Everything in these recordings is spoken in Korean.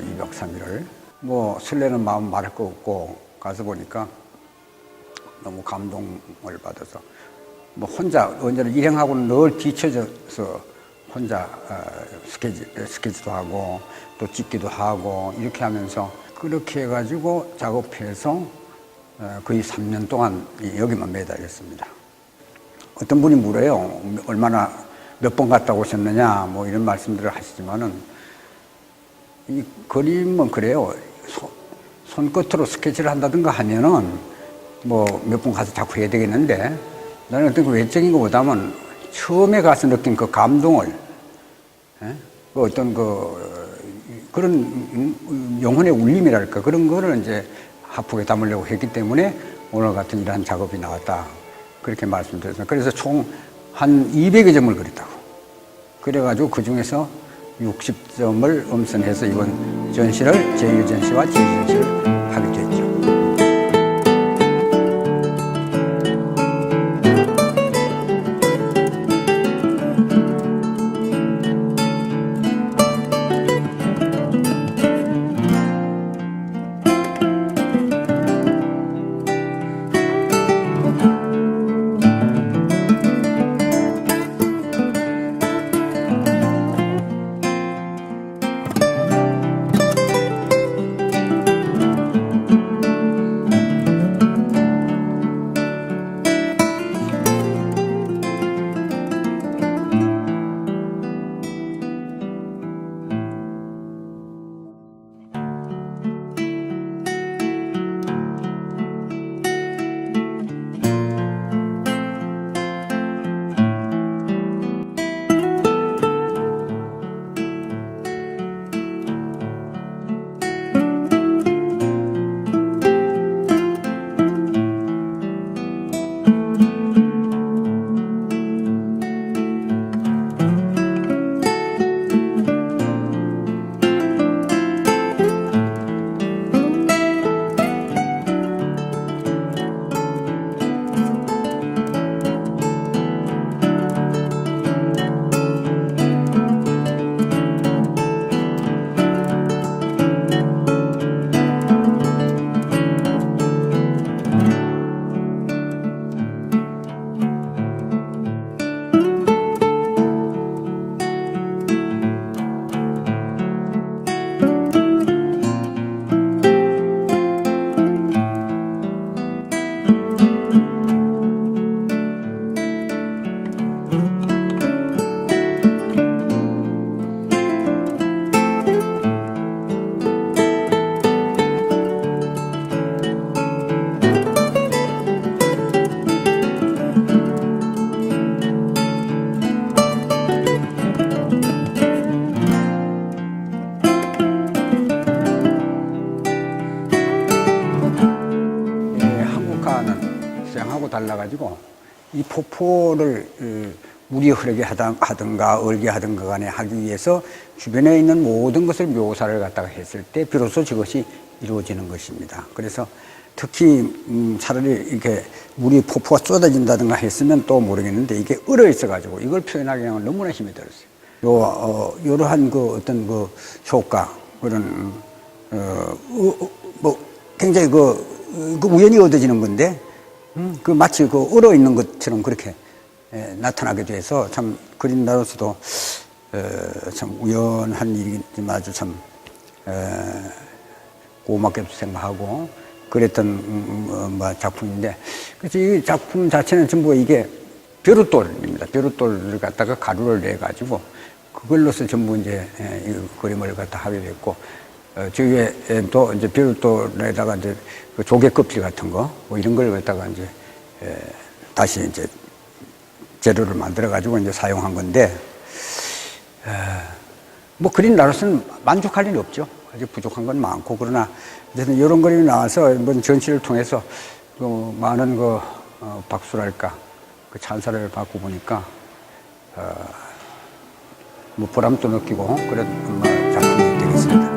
2박 3일을. 뭐 설레는 마음 말할 거 없고 가서 보니까 너무 감동을 받아서 뭐 혼자 언제나 일행하고는 늘 뒤처져서 혼자 스케치도 하고 또 찍기도 하고 이렇게 하면서 그렇게 해가지고 작업해서 거의 3년 동안 여기만 매달렸습니다. 어떤 분이 물어요. 얼마나 몇 번 갔다 오셨느냐 뭐 이런 말씀들을 하시지만은 이 그림은 그래요. 손끝으로 스케치를 한다든가 하면은 뭐 몇 번 가서 자꾸 해야 되겠는데 나는 어떤 그 외적인 것보다는 처음에 가서 느낀 그 감동을 그 어떤 그런 영혼의 울림이랄까 그런 거를 이제 화폭에 담으려고 했기 때문에 오늘 같은 이러한 작업이 나왔다 그렇게 말씀드렸습니다. 그래서 총 한 200여 점을 그렸다고. 그래가지고 그 중에서 60점을 엄선해서 이번 전시를 제1전시와 제2전시를 하게 됐죠. 달라가지고 이 폭포를 물이 흐르게 하든가 얼게 하든가 간에 하기 위해서 주변에 있는 모든 것을 묘사를 갖다가 했을 때 비로소 저것이 이루어지는 것입니다. 그래서 특히 차라리 이렇게 물이 폭포가 쏟아진다든가 했으면 또 모르겠는데 이게 얼어 있어가지고 이걸 표현하기 위해서 너무나 힘이 들었어요. 이러한 그 어떤 그 효과 그런 뭐 굉장히 그 우연히 얻어지는 건데. 그 마치 그 얼어 있는 것처럼 그렇게 나타나게 돼서 참 그린다로서도 참 우연한 일이지만 아주 참 고맙게 생각하고 그랬던 작품인데 그래서 이 작품 자체는 전부 이게 벼룻돌입니다. 벼룻돌을 갖다가 가루를 내 가지고 그걸로서 전부 이제 이 그림을 갖다 하게 됐고 저 위에도 이제 벼룻돌에다가 이제 그 조개 껍질 같은 거, 뭐 이런 걸 갖다가 이제, 다시 이제 재료를 만들어가지고 이제 사용한 건데, 뭐 그린 나로서는 만족할 일이 없죠. 아직 부족한 건 많고, 그러나, 어쨌든 이런 그림이 나와서 이번 전시를 통해서 그 많은 박수랄까, 그 찬사를 받고 보니까, 뭐 보람도 느끼고, 그런 작품이 되겠습니다.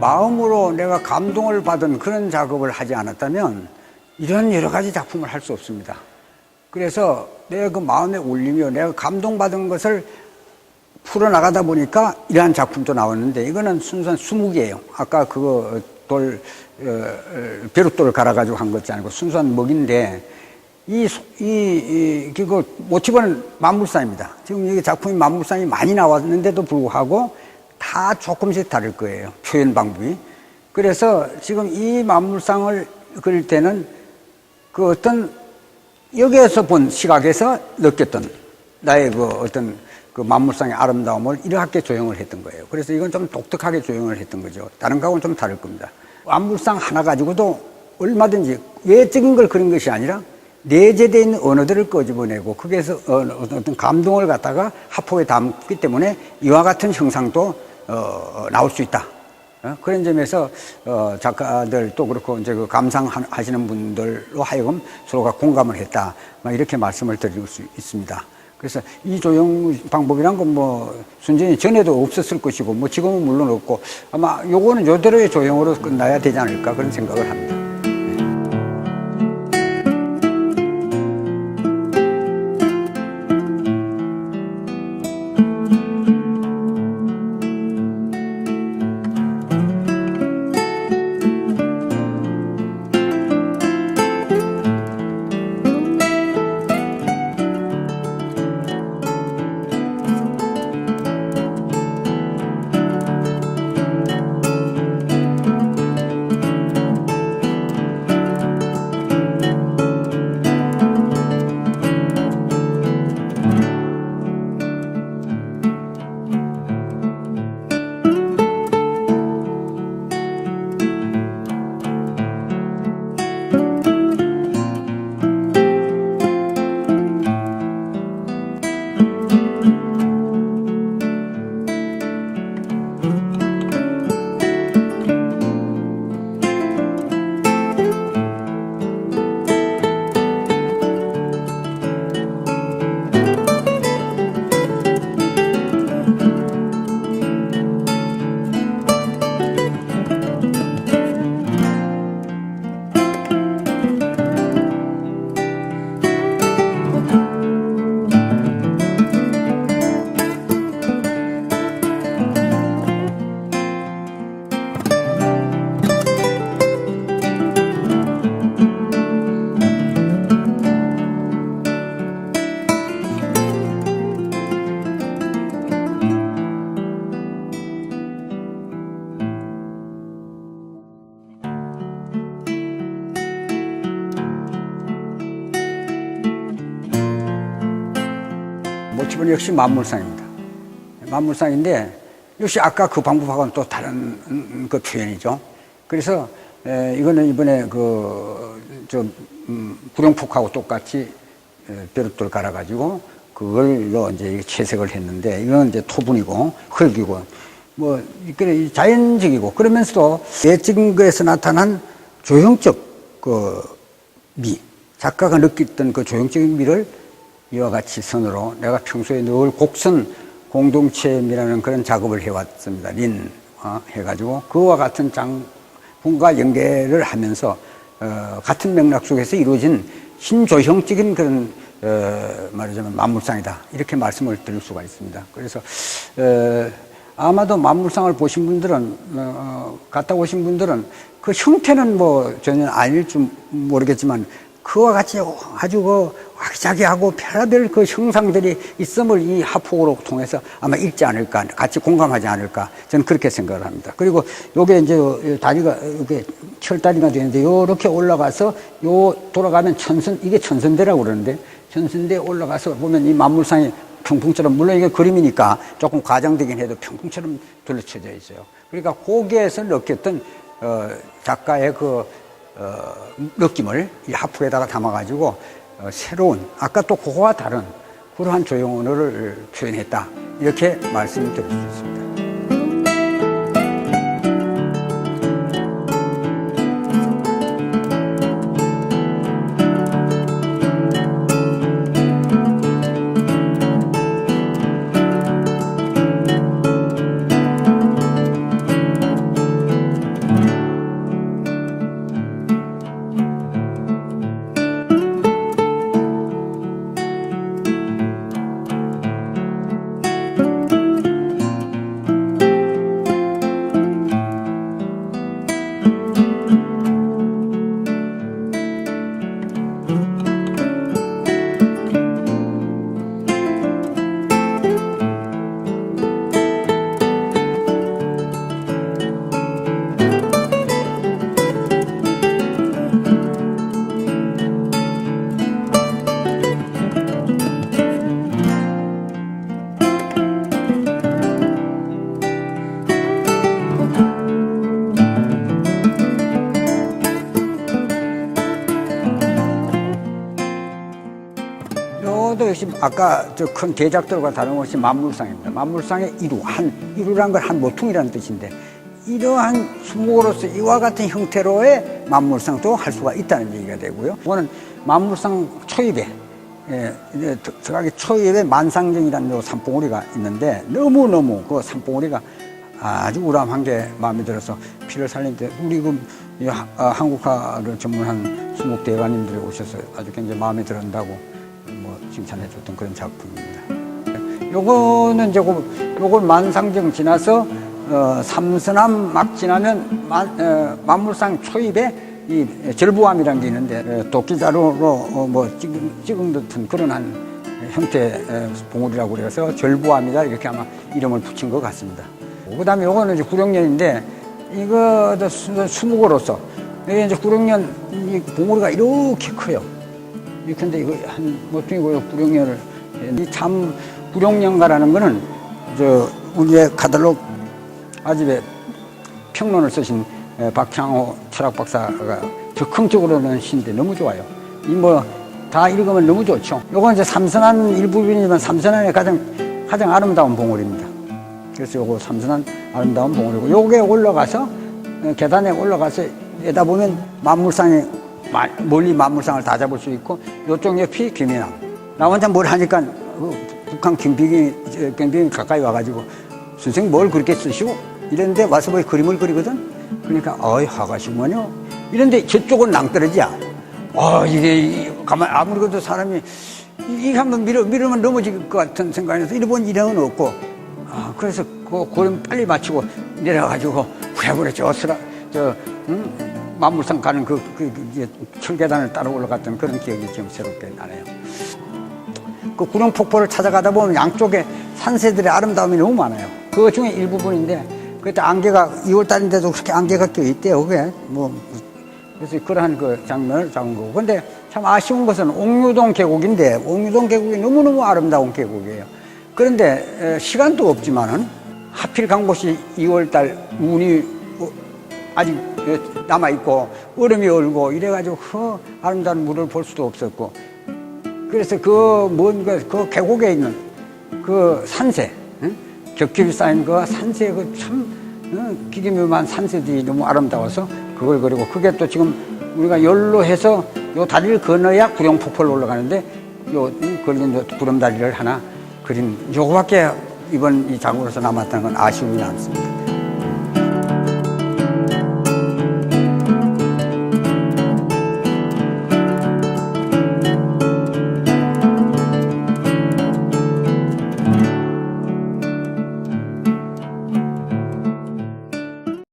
마음으로 내가 감동을 받은 그런 작업을 하지 않았다면 이런 여러 가지 작품을 할 수 없습니다. 그래서 내가 그 마음에 울리며 내가 감동받은 것을 풀어나가다 보니까 이러한 작품도 나왔는데, 이거는 순수한 수묵이에요. 아까 그거 벼룩돌을 갈아가지고 한 것이 아니고 순수한 먹인데, 그 모티브는 만물상입니다. 지금 여기 작품이 만물상이 많이 나왔는데도 불구하고 다 조금씩 다를 거예요, 표현 방법이. 그래서 지금 이 만물상을 그릴 때는 그 어떤 여기에서 본 시각에서 느꼈던 나의 그 어떤 그 만물상의 아름다움을 이렇게 조형을 했던 거예요. 그래서 이건 좀 독특하게 조형을 했던 거죠. 다른 거하고는 좀 다를 겁니다. 만물상 하나 가지고도 얼마든지 외적인 걸 그린 것이 아니라 내재되어 있는 언어들을 끄집어내고 거기에서 어떤 감동을 갖다가 화폭에 담기 때문에 이와 같은 형상도 나올 수 있다. 그런 점에서 작가들도 그렇고 이제 그 감상하시는 분들로 하여금 서로가 공감을 했다, 이렇게 말씀을 드릴 수 있습니다. 그래서 이 조형 방법이란 건 뭐 순전히 전에도 없었을 것이고 뭐 지금은 물론 없고 아마 요거는 요대로의 조형으로 끝나야 되지 않을까 그런 생각을 합니다. 모티브는 역시 만물상입니다. 만물상인데 역시 아까 그 방법하고는 또 다른 그 표현이죠. 그래서 이거는 이번에 구룡폭하고 똑같이 벼룩돌 갈아가지고 그걸로 이제 채색을 했는데, 이건 이제 토분이고 흙이고 뭐 그래 자연적이고 그러면서도 외적인 거에서 나타난 조형적 그 미, 작가가 느꼈던 그 조형적인 미를 이와 같이 선으로 내가 평소에 늘 곡선 공동체미라는 그런 작업을 해왔습니다. 해가지고 그와 같은 장분과 연계를 하면서 같은 맥락 속에서 이루어진 신조형적인 그런 말하자면 만물상이다, 이렇게 말씀을 드릴 수가 있습니다. 그래서 아마도 만물상을 보신 분들은 갔다 오신 분들은 그 형태는 뭐 전혀 아닐지 모르겠지만 그와 같이 아주 그 화기자기하고 별의별 그 형상들이 있음을 이 화폭으로 통해서 아마 읽지 않을까, 같이 공감하지 않을까, 저는 그렇게 생각을 합니다. 그리고 요게 이제 다리가, 이게 철다리가 되는데, 요렇게 올라가서 돌아가면 이게 천선대라고 그러는데, 천선대에 올라가서 보면 이 만물상이 평풍처럼, 물론 이게 그림이니까 조금 과장되긴 해도 평풍처럼 둘러쳐져 있어요. 그러니까 거기에서 느꼈던 작가의 느낌을 이 화폭에다가 담아가지고 새로운, 아까 또 그거와 다른 그러한 조형 언어를 표현했다, 이렇게 말씀을 드릴 수 있습니다. 이것이 아까 저 큰 대작들과 다름없이 만물상입니다. 만물상의 이루란 건 한 모퉁이라는 뜻인데, 이러한 수목으로서 이와 같은 형태로의 만물상도 할 수가 있다는 얘기가 되고요. 이거는 만물상 초입에, 들어가기 초입에 만상정이라는 요 산봉우리가 있는데, 너무너무 그 산봉우리가 아주 우람한 게 마음에 들어서 피를 살리는데, 우리 한국화를 전문한 수목 대가님들이 오셔서 아주 굉장히 마음에 들었다고 칭찬해 줬던 그런 작품입니다. 요거는 이제 요걸 만상정 지나서 삼선암 막 지나면 만물상 초입에 이 절부암이라는 게 있는데, 도끼자루로 찍은 듯한 그런 한 형태 봉우리라고 그래서 절부암이다 이렇게 아마 이름을 붙인 것 같습니다. 그 다음에 요거는 이제 구룡년인데, 이거도 수목으로서 이게 이제 구룡년 이 봉우리가 이렇게 커요. 근데 이거 한 모퉁이고요. 구룡년을 이 참 구룡년가라는 거는 우리의 가달록 아집에 평론을 쓰신 박향호 철학박사가 적극적으로는 시인데 너무 좋아요. 이 다 읽으면 너무 좋죠. 요건 이제 삼선한 일부분이지만 삼선한의 가장 아름다운 봉우리입니다. 그래서 요거 삼선한 아름다운 봉우리고, 요게 올라가서 계단에 올라가서 내다보면 만물상에 멀리 만물상을 다 잡을 수 있고, 요쪽 옆이 김해남. 나 혼자 뭘 하니까 북한 경비경이 가까이 와가지고 선생님 뭘 그렇게 쓰시고 이랬는데 와서 뭐 그림을 그리거든. 그러니까 화가시군요. 이런데 저쪽은 낭떠러지야. 이게 가만 아무리 그래도 사람이 이게 한번 밀으면 넘어질 것 같은 생각에서 이러본 일행은 없고, 그래서 그 그림 빨리 마치고 내려가지고 후야부래 만물상 가는 철계단을 따라 올라갔던 그런 기억이 지금 새롭게 나네요. 그 구룡폭포를 찾아가다 보면 양쪽에 산새들의 아름다움이 너무 많아요. 그 중에 일부분인데, 그때 안개가 2월달인데도 그렇게 안개가 껴있대요. 그게 그래서 그러한 그 장면을 잡은 거고. 근데 참 아쉬운 것은 옥류동 계곡인데, 옥류동 계곡이 너무너무 아름다운 계곡이에요. 그런데 시간도 없지만은 하필 간 곳이 2월달 운이 아직 남아있고 얼음이 얼고 이래가지고 그 아름다운 물을 볼 수도 없었고, 그래서 그 계곡에 있는 그 산새, 겹겹이 쌓인 그 산새, 기기묘한 산새들이 너무 아름다워서 그걸 그리고, 그게 또 지금 우리가 열로 해서 요 다리를 건너야 구룡폭포를 올라가는데, 걸린 구름다리를 하나 그린 요거밖에 이번 이 작업으로서 남았다는 건 아쉬움이 남습니다.